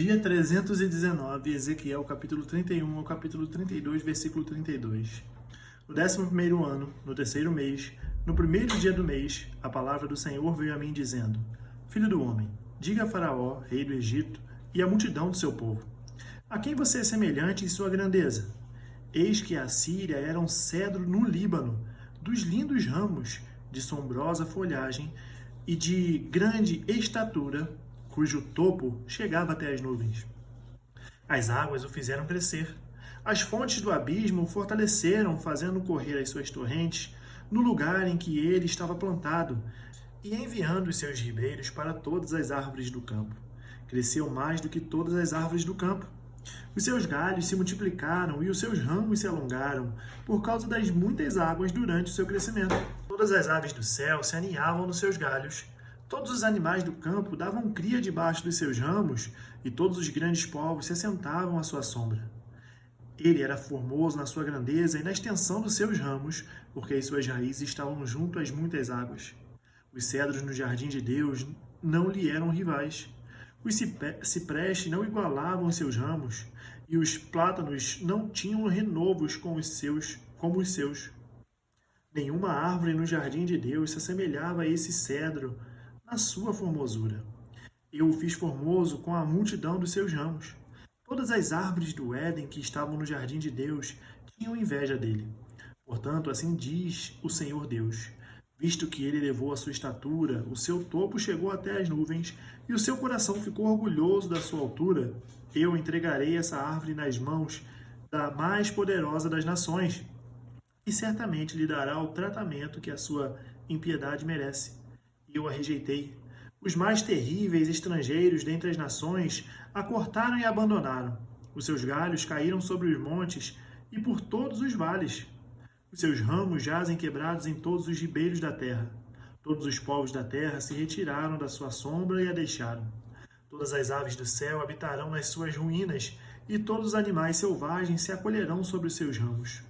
Dia 319, Ezequiel, capítulo 31 ao capítulo 32, versículo 32. No 11º ano, no terceiro mês, no primeiro dia do mês, a palavra do Senhor veio a mim dizendo: Filho do homem, diga a Faraó, rei do Egito, e à multidão do seu povo: a quem você é semelhante em sua grandeza? Eis que a Síria era um cedro no Líbano, dos lindos ramos, de sombrosa folhagem e de grande estatura, cujo topo chegava até as nuvens. As águas o fizeram crescer. As fontes do abismo o fortaleceram, fazendo correr as suas torrentes no lugar em que ele estava plantado, e enviando os seus ribeiros para todas as árvores do campo. Cresceu mais do que todas as árvores do campo. Os seus galhos se multiplicaram e os seus ramos se alongaram, por causa das muitas águas durante o seu crescimento. Todas as aves do céu se aninhavam nos seus galhos. Todos os animais do campo davam cria debaixo dos seus ramos, e todos os grandes povos se assentavam à sua sombra. Ele era formoso na sua grandeza e na extensão dos seus ramos, porque as suas raízes estavam junto às muitas águas. Os cedros no jardim de Deus não lhe eram rivais. Os ciprestes não igualavam os seus ramos, e os plátanos não tinham renovos como os seus. Nenhuma árvore no jardim de Deus se assemelhava a esse cedro na sua formosura. Eu o fiz formoso com a multidão dos seus ramos. Todas as árvores do Éden que estavam no jardim de Deus tinham inveja dele. Portanto, assim diz o Senhor Deus: visto que ele elevou a sua estatura, o seu topo chegou até as nuvens, e o seu coração ficou orgulhoso da sua altura, eu entregarei essa árvore nas mãos da mais poderosa das nações, e certamente lhe dará o tratamento que a sua impiedade merece. E eu a rejeitei. Os mais terríveis estrangeiros dentre as nações a cortaram e abandonaram. Os seus galhos caíram sobre os montes e por todos os vales. Os seus ramos jazem quebrados em todos os ribeiros da terra. Todos os povos da terra se retiraram da sua sombra e a deixaram. Todas as aves do céu habitarão nas suas ruínas, e todos os animais selvagens se acolherão sobre os seus ramos.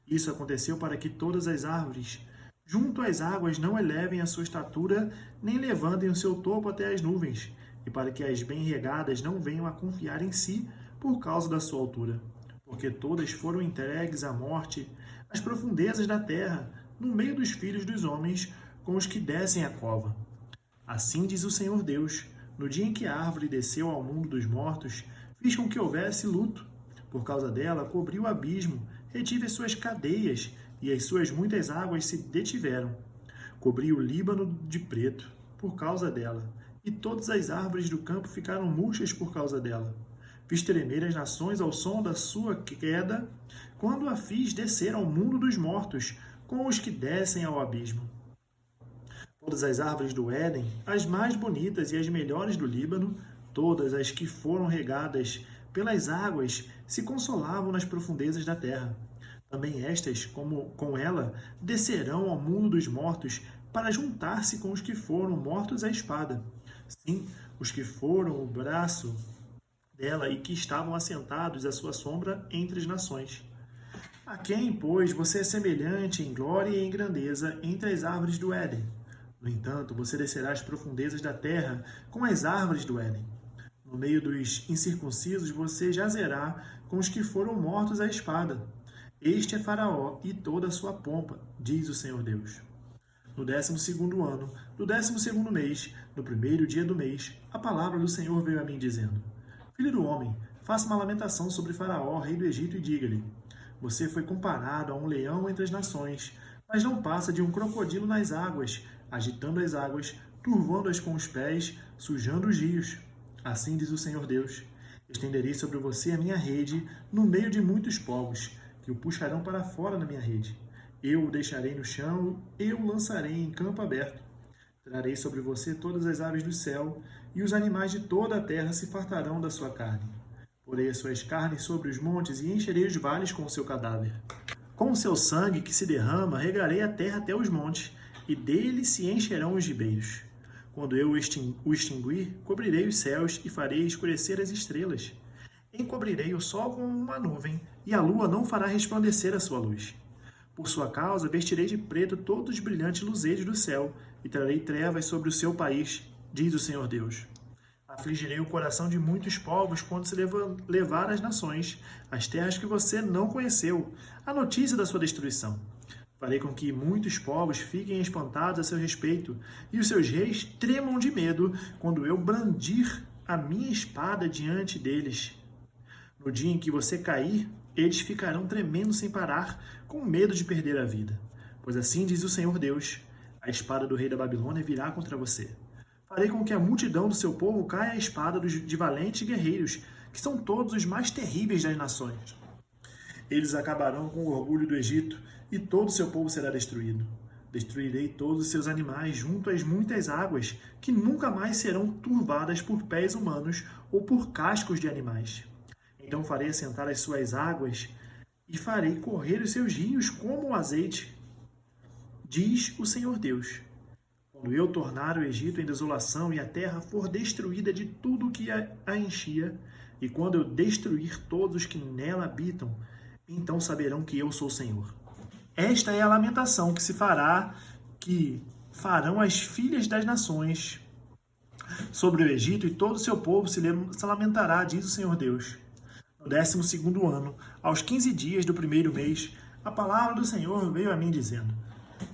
Isso aconteceu para que todas as árvores junto às águas não elevem a sua estatura, nem levantem o seu topo até as nuvens, e para que as bem regadas não venham a confiar em si por causa da sua altura. Porque todas foram entregues à morte, às profundezas da terra, no meio dos filhos dos homens, com os que descem a cova. Assim diz o Senhor Deus: no dia em que a árvore desceu ao mundo dos mortos, fiz com que houvesse luto. Por causa dela, cobri o abismo, retive as suas cadeias, e as suas muitas águas se detiveram. Cobri o Líbano de preto, por causa dela, e todas as árvores do campo ficaram murchas por causa dela. Fiz tremer as nações ao som da sua queda, quando a fiz descer ao mundo dos mortos, com os que descem ao abismo. Todas as árvores do Éden, as mais bonitas e as melhores do Líbano, todas as que foram regadas pelas águas, se consolavam nas profundezas da terra. Também estas, como com ela, descerão ao mundo dos mortos para juntar-se com os que foram mortos à espada. Sim, os que foram o braço dela e que estavam assentados à sua sombra entre as nações. A quem, pois, você é semelhante em glória e em grandeza entre as árvores do Éden? No entanto, você descerá às profundezas da terra com as árvores do Éden. No meio dos incircuncisos, você jazerá com os que foram mortos à espada. Este é Faraó e toda a sua pompa, diz o Senhor Deus. No 12º ano, no 12º mês, no primeiro dia do mês, a palavra do Senhor veio a mim dizendo: Filho do homem, faça uma lamentação sobre Faraó, rei do Egito, e diga-lhe: você foi comparado a um leão entre as nações, mas não passa de um crocodilo nas águas, agitando as águas, turvando-as com os pés, sujando os rios. Assim diz o Senhor Deus: estenderei sobre você a minha rede no meio de muitos povos, que o puxarão para fora da minha rede. Eu o deixarei no chão, eu o lançarei em campo aberto. Trarei sobre você todas as aves do céu, e os animais de toda a terra se fartarão da sua carne. Porei as suas carnes sobre os montes e encherei os vales com o seu cadáver. Com o seu sangue que se derrama, regarei a terra até os montes, e dele se encherão os ribeiros. Quando eu o extinguir, cobrirei os céus e farei escurecer as estrelas. Encobrirei o sol com uma nuvem, e a lua não fará resplandecer a sua luz. Por sua causa, vestirei de preto todos os brilhantes luzeiros do céu, e trarei trevas sobre o seu país, diz o Senhor Deus. Afligirei o coração de muitos povos quando se levar às nações, as terras que você não conheceu, a notícia da sua destruição. Farei com que muitos povos fiquem espantados a seu respeito, e os seus reis tremam de medo quando eu brandir a minha espada diante deles. No dia em que você cair, eles ficarão tremendo sem parar, com medo de perder a vida. Pois assim diz o Senhor Deus, a espada do rei da Babilônia virá contra você. Farei com que a multidão do seu povo caia à espada de valentes guerreiros, que são todos os mais terríveis das nações. Eles acabarão com o orgulho do Egito, e todo o seu povo será destruído. Destruirei todos os seus animais junto às muitas águas, que nunca mais serão turvadas por pés humanos ou por cascos de animais. Então farei assentar as suas águas e farei correr os seus rios como o azeite, diz o Senhor Deus. Quando eu tornar o Egito em desolação e a terra for destruída de tudo que a enchia, e quando eu destruir todos os que nela habitam, então saberão que eu sou o Senhor. Esta é a lamentação que farão as filhas das nações sobre o Egito, e todo o seu povo se lamentará, diz o Senhor Deus. No 12º ano, aos 15 dias do primeiro mês, a palavra do Senhor veio a mim dizendo: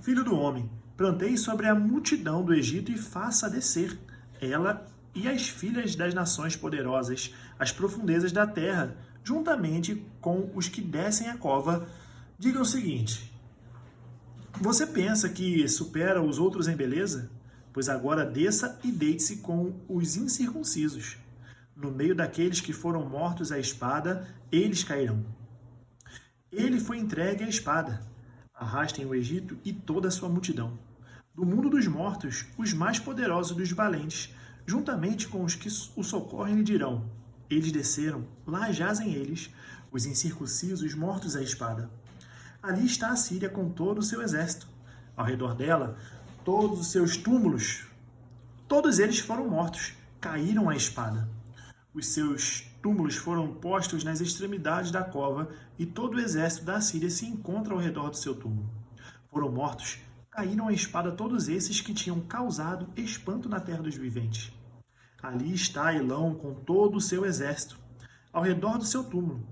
Filho do homem, plantei sobre a multidão do Egito e faça descer ela e as filhas das nações poderosas as profundezas da terra, juntamente com os que descem a cova. Diga o seguinte: você pensa que supera os outros em beleza? Pois agora desça e deite-se com os incircuncisos. No meio daqueles que foram mortos à espada, eles cairão. Ele foi entregue à espada. Arrastem o Egito e toda a sua multidão. Do mundo dos mortos, os mais poderosos dos valentes, juntamente com os que o socorrem, lhe dirão: eles desceram, lá jazem eles, os incircuncisos mortos à espada. Ali está a Síria com todo o seu exército. Ao redor dela, todos os seus túmulos, todos eles foram mortos, caíram à espada. Os seus túmulos foram postos nas extremidades da cova, e todo o exército da Síria se encontra ao redor do seu túmulo. Foram mortos, caíram à espada todos esses que tinham causado espanto na terra dos viventes. Ali está Elão com todo o seu exército, ao redor do seu túmulo.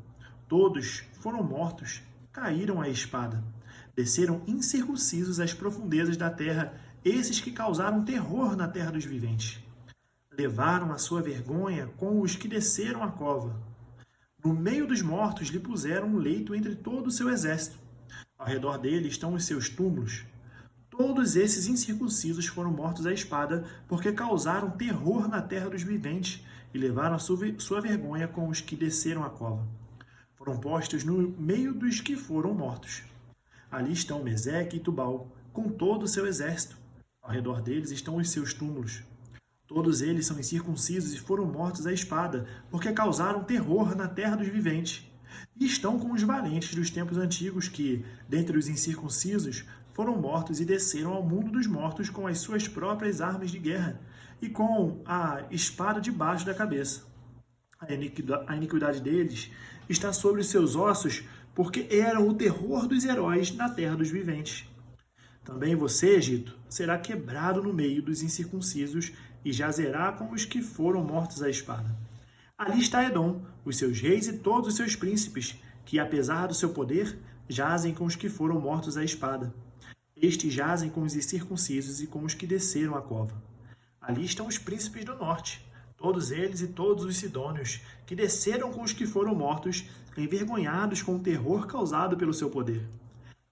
Todos foram mortos, caíram à espada. Desceram incircuncisos às profundezas da terra, esses que causaram terror na terra dos viventes. Levaram a sua vergonha com os que desceram a cova. No meio dos mortos lhe puseram um leito entre todo o seu exército. Ao redor dele estão os seus túmulos. Todos esses incircuncisos foram mortos à espada, porque causaram terror na terra dos viventes e levaram a sua vergonha com os que desceram a cova. Foram postos no meio dos que foram mortos. Ali estão Meseque e Tubal, com todo o seu exército. Ao redor deles estão os seus túmulos. Todos eles são incircuncisos e foram mortos à espada, porque causaram terror na terra dos viventes. E estão com os valentes dos tempos antigos que, dentre os incircuncisos, foram mortos e desceram ao mundo dos mortos com as suas próprias armas de guerra e com a espada debaixo da cabeça. A iniquidade deles está sobre os seus ossos, porque eram o terror dos heróis na terra dos viventes. Também você, Egito, será quebrado no meio dos incircuncisos e jazerá com os que foram mortos à espada. Ali está Edom, os seus reis e todos os seus príncipes, que, apesar do seu poder, jazem com os que foram mortos à espada. Estes jazem com os incircuncisos e com os que desceram a cova. Ali estão os príncipes do norte, todos eles e todos os sidônios, que desceram com os que foram mortos, envergonhados com o terror causado pelo seu poder.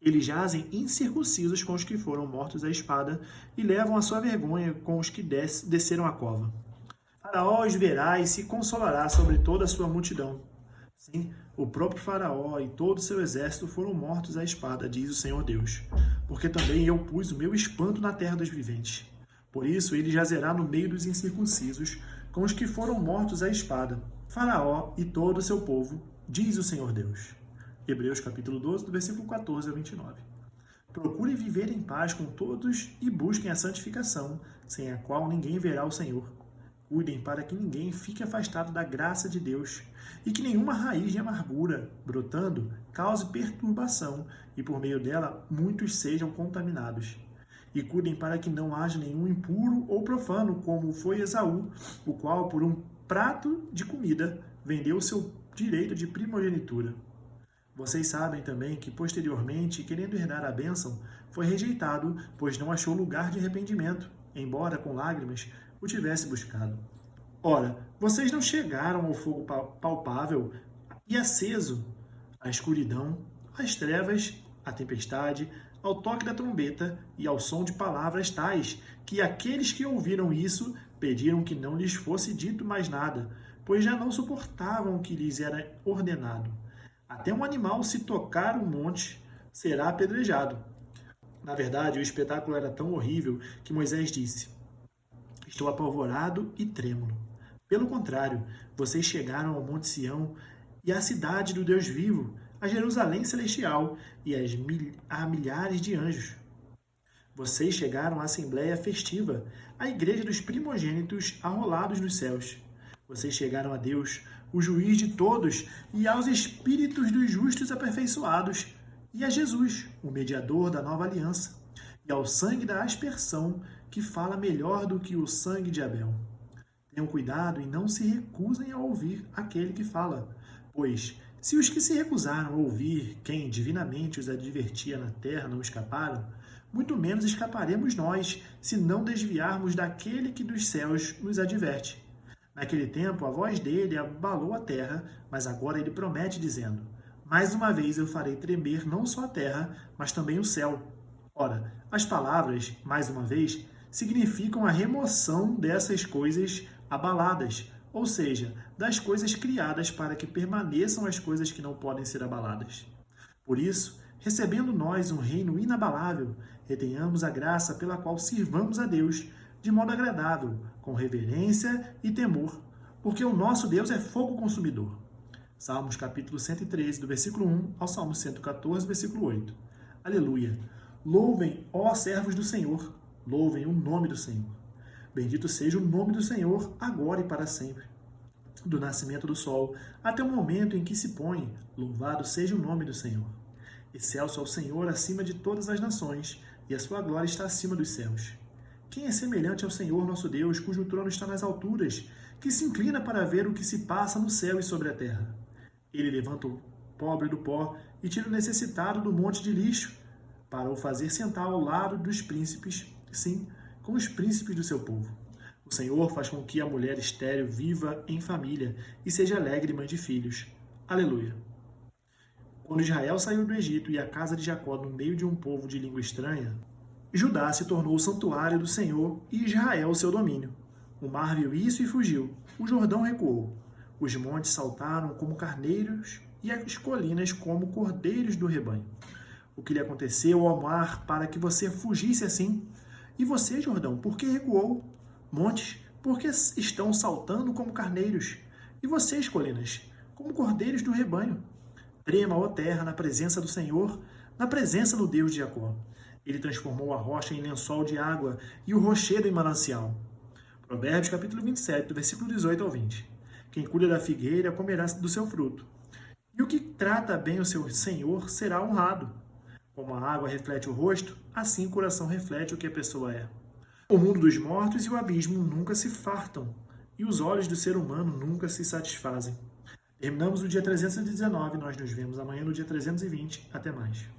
Eles jazem incircuncisos com os que foram mortos à espada e levam a sua vergonha com os que desceram a cova. Faraó os verá e se consolará sobre toda a sua multidão. Sim, o próprio Faraó e todo o seu exército foram mortos à espada, diz o Senhor Deus, porque também eu pus o meu espanto na terra dos viventes. Por isso ele jazerá no meio dos incircuncisos, com os que foram mortos à espada, Faraó e todo o seu povo, diz o Senhor Deus. Hebreus capítulo 12, do versículo 14 ao 29. Procurem viver em paz com todos e busquem a santificação, sem a qual ninguém verá o Senhor. Cuidem para que ninguém fique afastado da graça de Deus e que nenhuma raiz de amargura, brotando, cause perturbação e por meio dela muitos sejam contaminados. e cuidem para que não haja nenhum impuro ou profano, como foi Esaú, o qual, por um prato de comida, vendeu seu direito de primogenitura. Vocês sabem também que, posteriormente, querendo herdar a bênção, foi rejeitado, pois não achou lugar de arrependimento, embora com lágrimas o tivesse buscado. Ora, vocês não chegaram ao fogo palpável e aceso, à escuridão, às trevas, à tempestade, ao toque da trombeta e ao som de palavras tais, que aqueles que ouviram isso pediram que não lhes fosse dito mais nada, pois já não suportavam o que lhes era ordenado. Até um animal, se tocar um monte, será apedrejado. Na verdade, o espetáculo era tão horrível que Moisés disse: Estou apavorado e trêmulo. Pelo contrário, vocês chegaram ao Monte Sião e à cidade do Deus vivo, a Jerusalém celestial e a milhares de anjos. Vocês chegaram à Assembleia Festiva, à Igreja dos Primogênitos arrolados nos céus. Vocês chegaram a Deus, o juiz de todos, e aos espíritos dos justos aperfeiçoados, e a Jesus, o mediador da nova aliança, e ao sangue da aspersão, que fala melhor do que o sangue de Abel. Tenham cuidado e não se recusem a ouvir aquele que fala, pois, se os que se recusaram a ouvir quem divinamente os advertia na terra não escaparam, muito menos escaparemos nós, se não desviarmos daquele que dos céus nos adverte. Naquele tempo, a voz dele abalou a terra, mas agora ele promete, dizendo: Mais uma vez eu farei tremer não só a terra, mas também o céu. Ora, as palavras, mais uma vez, significam a remoção dessas coisas abaladas, ou seja, das coisas criadas para que permaneçam as coisas que não podem ser abaladas. Por isso, recebendo nós um reino inabalável, retenhamos a graça pela qual sirvamos a Deus, de modo agradável, com reverência e temor, porque o nosso Deus é fogo consumidor. Salmos capítulo 113, do versículo 1 ao Salmo 114, versículo 8. Aleluia! Louvem, ó servos do Senhor, louvem o nome do Senhor. Bendito seja o nome do Senhor, agora e para sempre. Do nascimento do sol até o momento em que se põe, louvado seja o nome do Senhor. Excelso é o Senhor acima de todas as nações, e a sua glória está acima dos céus. Quem é semelhante ao Senhor nosso Deus, cujo trono está nas alturas, que se inclina para ver o que se passa no céu e sobre a terra? Ele levanta o pobre do pó e tira o necessitado do monte de lixo, para o fazer sentar ao lado dos príncipes, sim, com os príncipes do seu povo. O Senhor faz com que a mulher estéril viva em família e seja alegre mãe de filhos. Aleluia! Quando Israel saiu do Egito e a casa de Jacó no meio de um povo de língua estranha, Judá se tornou o santuário do Senhor e Israel o seu domínio. O mar viu isso e fugiu. O Jordão recuou. Os montes saltaram como carneiros e as colinas como cordeiros do rebanho. O que lhe aconteceu ao mar para que você fugisse assim? E você, Jordão, por que recuou? Montes, por que estão saltando como carneiros? E vocês, colinas, como cordeiros do rebanho? Trema, ó terra, na presença do Senhor, na presença do Deus de Jacó. Ele transformou a rocha em lençol de água e o rochedo em manancial. Provérbios capítulo 27, do versículo 18 ao 20. Quem cuida da figueira comerá do seu fruto. E o que trata bem o seu senhor será honrado. Como a água reflete o rosto, assim o coração reflete o que a pessoa é. O mundo dos mortos e o abismo nunca se fartam, e os olhos do ser humano nunca se satisfazem. Terminamos o dia 319, nós nos vemos amanhã no dia 320. Até mais.